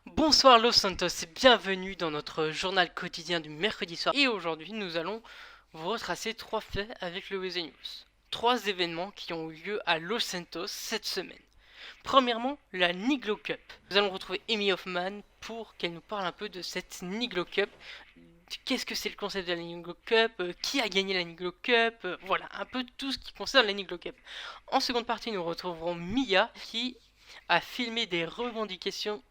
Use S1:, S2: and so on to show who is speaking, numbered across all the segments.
S1: Bonsoir Los Santos et bienvenue dans notre journal quotidien du mercredi soir. Et aujourd'hui, nous allons vous retracer trois faits avec le Weather News. Trois événements qui ont eu lieu à Los Santos cette semaine. Premièrement, la Niglo Cup. Nous allons retrouver Amy Hoffman pour qu'elle nous parle un peu de cette Niglo Cup. Qu'est-ce que c'est le concept de la Niglo Cup, qui a gagné la Niglo Cup, voilà, un peu tout ce qui concerne la Niglo Cup. En seconde partie, nous retrouverons Mia qui a filmé des revendications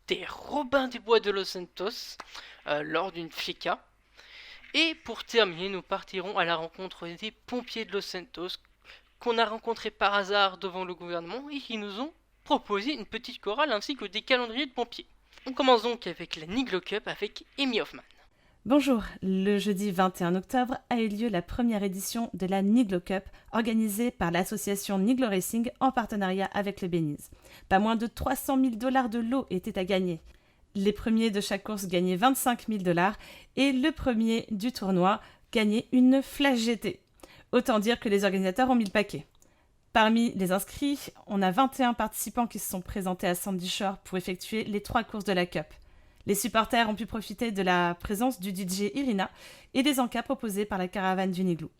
S1: des Robins des Bois de Los Santos lors d'une FICA. Et pour terminer, nous partirons à la rencontre des pompiers de Los Santos qu'on a rencontrés par hasard devant le gouvernement et qui nous ont proposé une petite chorale ainsi que des calendriers de pompiers. On commence donc avec la Niglo Cup avec Amy Hoffman.
S2: Bonjour, le jeudi 21 octobre a eu lieu la première édition de la Niglo Cup organisée par l'association Niglo Racing en partenariat avec le Belize. Pas moins de 300 000 $ de lot étaient à gagner. Les premiers de chaque course gagnaient 25 000 $ et le premier du tournoi gagnait une Flash GT. Autant dire que les organisateurs ont mis le paquet. Parmi les inscrits, on a 21 participants qui se sont présentés à Sandy Shore pour effectuer les 3 courses de la Cup. Les supporters ont pu profiter de la présence du DJ Irina et des encas proposés par la caravane du Niglou.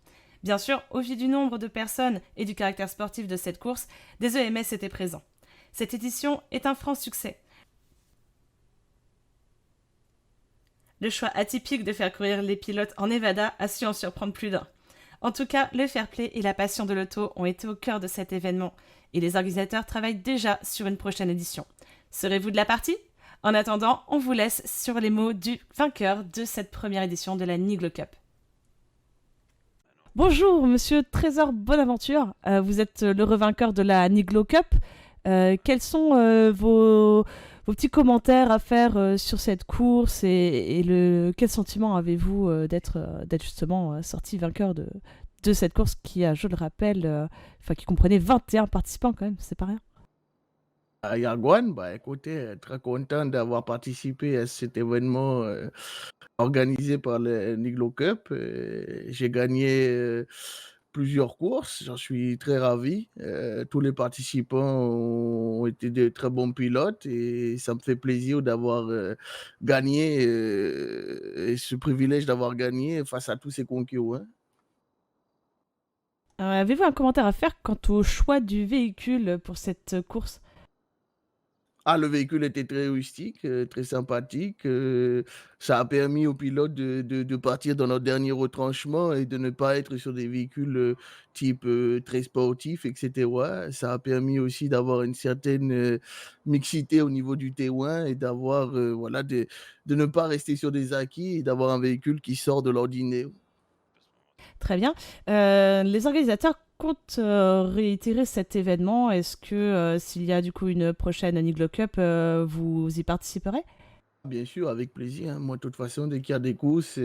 S2: Bien sûr, au vu du nombre de personnes et du caractère sportif de cette course, des EMS étaient présents. Cette édition est un franc succès. Le choix atypique de faire courir les pilotes en Nevada a su en surprendre plus d'un. En tout cas, le fair play et la passion de l'auto ont été au cœur de cet événement et les organisateurs travaillent déjà sur une prochaine édition. Serez-vous de la partie ? En attendant, on vous laisse sur les mots du vainqueur de cette première édition de la Niglo Cup. Bonjour, monsieur Trésor Bonaventure. Vous êtes le revainqueur de la Niglo Cup. Quels sont vos petits commentaires à faire sur cette course et quel sentiment avez-vous d'être justement sorti vainqueur de cette course qui a, je le rappelle, qui comprenait 21 participants quand même, c'est pas rien.
S3: À Yagouane, écoutez, très content d'avoir participé à cet événement organisé par le Niglo Cup. J'ai gagné plusieurs courses, j'en suis très ravi. Tous les participants ont été de très bons pilotes et ça me fait plaisir d'avoir gagné et ce privilège d'avoir gagné face à tous ces concurrents, hein.
S2: Avez-vous un commentaire à faire quant au choix du véhicule pour cette course ?
S3: Ah, le véhicule était très rustique, très sympathique. Ça a permis aux pilotes de partir dans leur dernier retranchement et de ne pas être sur des véhicules type très sportifs, etc. Ça a permis aussi d'avoir une certaine mixité au niveau du terrain et d'avoir, voilà, de ne pas rester sur des acquis et d'avoir un véhicule qui sort de l'ordinaire.
S2: Très bien. Les organisateurs comptent réitérer cet événement. Est-ce que s'il y a du coup une prochaine Niglo Cup, vous y participerez ?
S3: Bien sûr, avec plaisir, hein. Moi, de toute façon, dès qu'il y a des courses,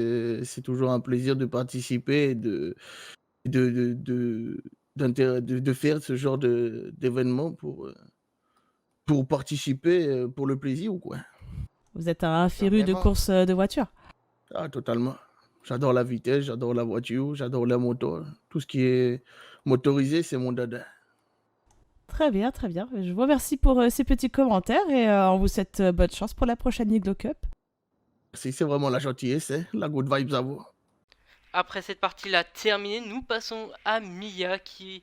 S3: c'est toujours un plaisir de participer et de de de de faire ce genre d'événement pour participer, pour le plaisir ou quoi.
S2: Vous êtes un féru de
S4: Carrément.
S2: course de voiture.
S3: Ah, totalement. J'adore la vitesse, j'adore la voiture, j'adore la moto. Tout ce qui est motorisé, c'est mon dada.
S2: Très bien, très bien. Je vous remercie pour ces petits commentaires et on vous souhaite bonne chance pour la prochaine Niglo Cup.
S3: C'est vraiment la gentillesse, hein, la good vibes à vous.
S1: Après cette partie-là terminée, nous passons à Mia qui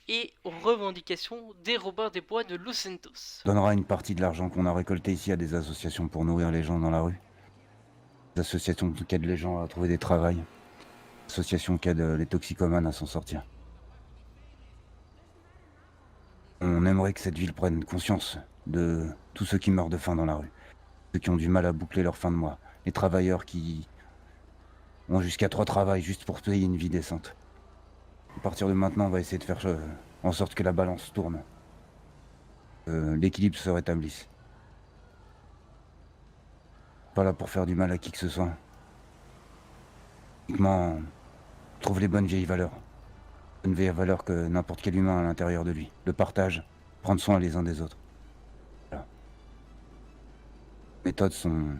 S1: est aux revendications des Robins des Bois de Los Santos.
S4: Donnera une partie de l'argent qu'on a récolté ici à des associations pour nourrir les gens dans la rue. Des associations qui aident les gens à trouver des travails. Des associations qui aident les toxicomanes à s'en sortir. On aimerait que cette ville prenne conscience de tous ceux qui meurent de faim dans la rue. Ceux qui ont du mal à boucler leur fin de mois. Les travailleurs qui ont jusqu'à 3 travails juste pour payer une vie décente. À partir de maintenant, on va essayer de faire en sorte que la balance tourne. L'équilibre se rétablisse. Pas là pour faire du mal à qui que ce soit. Uniquement, on trouve les bonnes vieilles valeurs. Bonnes vieilles valeurs que n'importe quel humain a à l'intérieur de lui. Le partage, prendre soin les uns des autres. Voilà. Les méthodes sont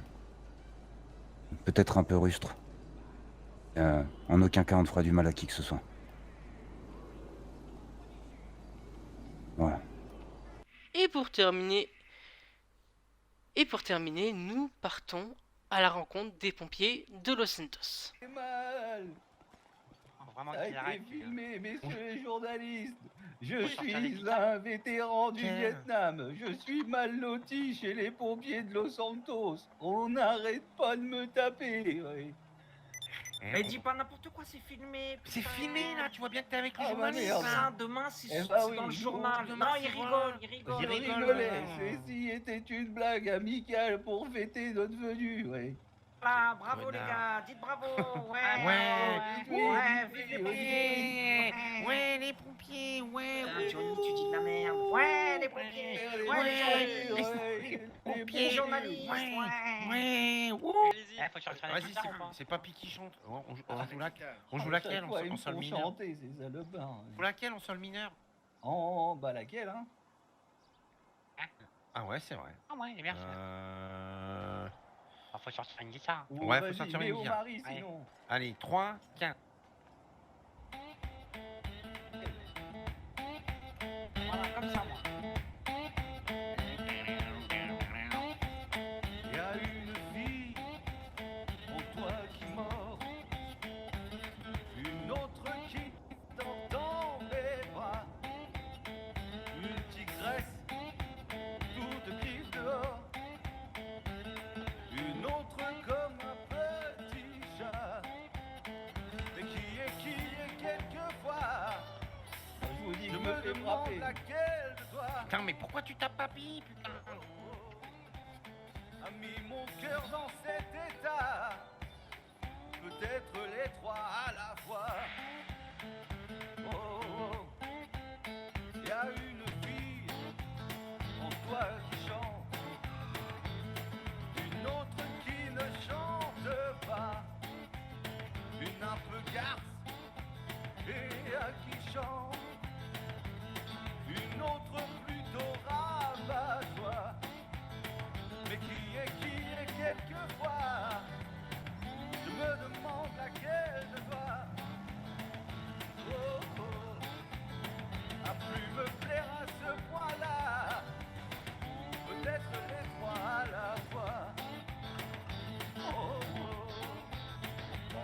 S4: peut-être un peu rustres. En aucun cas on ne fera du mal à qui que ce soit. Voilà.
S1: Et pour terminer, Et pour terminer, nous partons à la rencontre des pompiers de Los Santos.
S3: C'est mal.
S5: Vraiment
S3: Ça a
S5: qu'il
S3: été
S5: arrête.
S3: filmé, messieurs les journalistes. Je
S5: Oui, sortir les
S3: suis
S5: pizzas.
S3: un vétéran du
S5: Quel-
S3: Vietnam. Je suis mal loti chez les pompiers de Los Santos. On n'arrête pas de me taper. Oui.
S6: Mais dis pas n'importe quoi, c'est filmé.
S5: C'est
S6: putain.
S5: filmé là, tu vois bien que t'es avec les
S3: Ah, bah,
S5: journalistes
S3: merde.
S5: là.
S6: Ça, demain, c'est
S3: Eh bah
S6: c'est
S3: oui,
S6: dans le
S3: bon,
S6: journal.
S5: demain,
S6: Non,
S5: c'est
S6: il
S5: voilà.
S6: rigole, il rigole.
S3: Je
S5: Il rigole,
S3: rigolais.
S5: ouais.
S3: Ceci était une blague amicale pour fêter notre venue. Oui.
S6: Ah, bravo
S5: Connard.
S6: les gars, dites bravo. Ouais,
S5: Ouais.
S6: vive les pompiers.
S5: Ouais, les pompiers, ouais,
S6: Ah, tu dis de la merde. Ouais, les pompiers. Les journalistes.
S5: ouais, wouh.
S1: Allez-y.
S5: Faut sortir les pizzas ou pas? C'est Papy qui chante. On joue laquelle en sol mineur?
S3: chanter, ces salopins.
S5: On joue laquelle en sol mineur?
S3: Oh, bah laquelle, hein?
S5: Ah ouais, c'est vrai.
S7: Ah ouais, bien sûr. Faut sortir une guitare.
S5: Ouais, faut
S3: Vas-y,
S5: sortir
S3: mets
S5: une
S3: au
S5: guitare.
S3: mari, sinon.
S5: Allez, 3, 4.
S6: Voilà, comme ça, moi.
S3: Il y a une fille en toi qui mord, une autre qui t'entend les bras, une tigresse toute griffe dehors, une autre comme un petit chat, mais qui est quelquefois. Je vous dis, je me demande laquelle de toi
S5: Putain, mais pourquoi tu tapes Papy, putain?
S3: a mis mon cœur dans cet état. Peut-être les trois à la fois. Oh, oh. Y a une fille en toi qui chante, une autre qui ne chante pas, une un peu garce et à qui chante, une autre plutôt rabat-joie, mais qui est quelquefois. Je me demande laquelle de toi, oh, oh, a pu me plaire à ce point-là. Peut-être les trois à la fois. Oh, oh.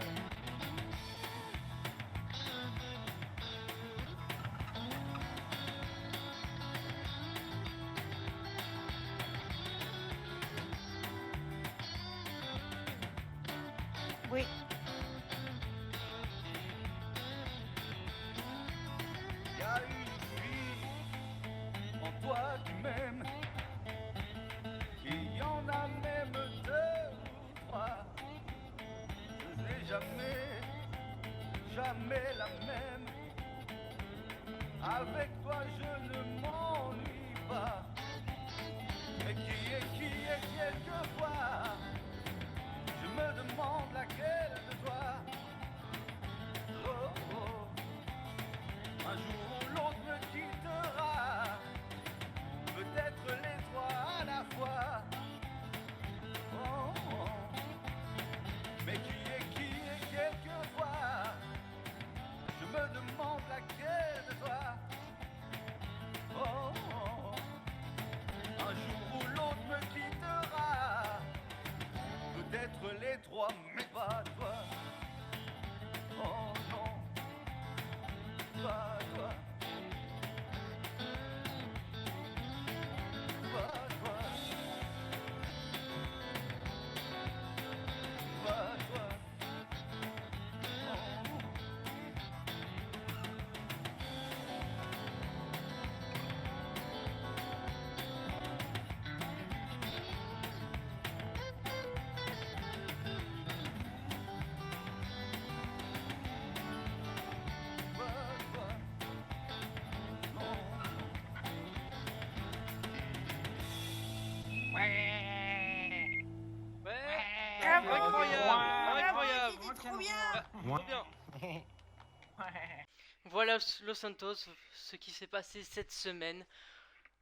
S7: Oui.
S3: Y a une fille en toi qui m'aime. Il y en a même deux ou trois. Je n'ai jamais la même. Avec toi je ne m'ennuie pas. Mais qui est quelquefois. Je me demande laquelle de toi. Oh, oh. Un jour ou l'autre me quittera. Peut-être les trois à la fois. Oh, oh. Mais qui est quelquefois. Je me demande laquelle de toi. Oh, oh. Un jour ou l'autre me quittera. Peut-être les trois, mais pas toi. Oh non, pas toi. Pas toi. Pas toi. Oh.
S7: Ouais.
S1: Ouais.
S6: Incroyable.
S1: Incroyable.
S6: C'était trop
S1: Trop bien. Voilà Los Santos, ce qui s'est passé cette semaine.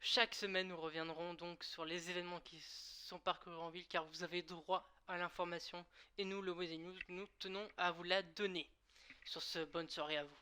S1: Chaque semaine, nous reviendrons donc sur les événements qui sont parcourus en ville, car vous avez droit à l'information. Et nous, le Wesley News, nous tenons à vous la donner. Sur ce, bonne soirée à vous.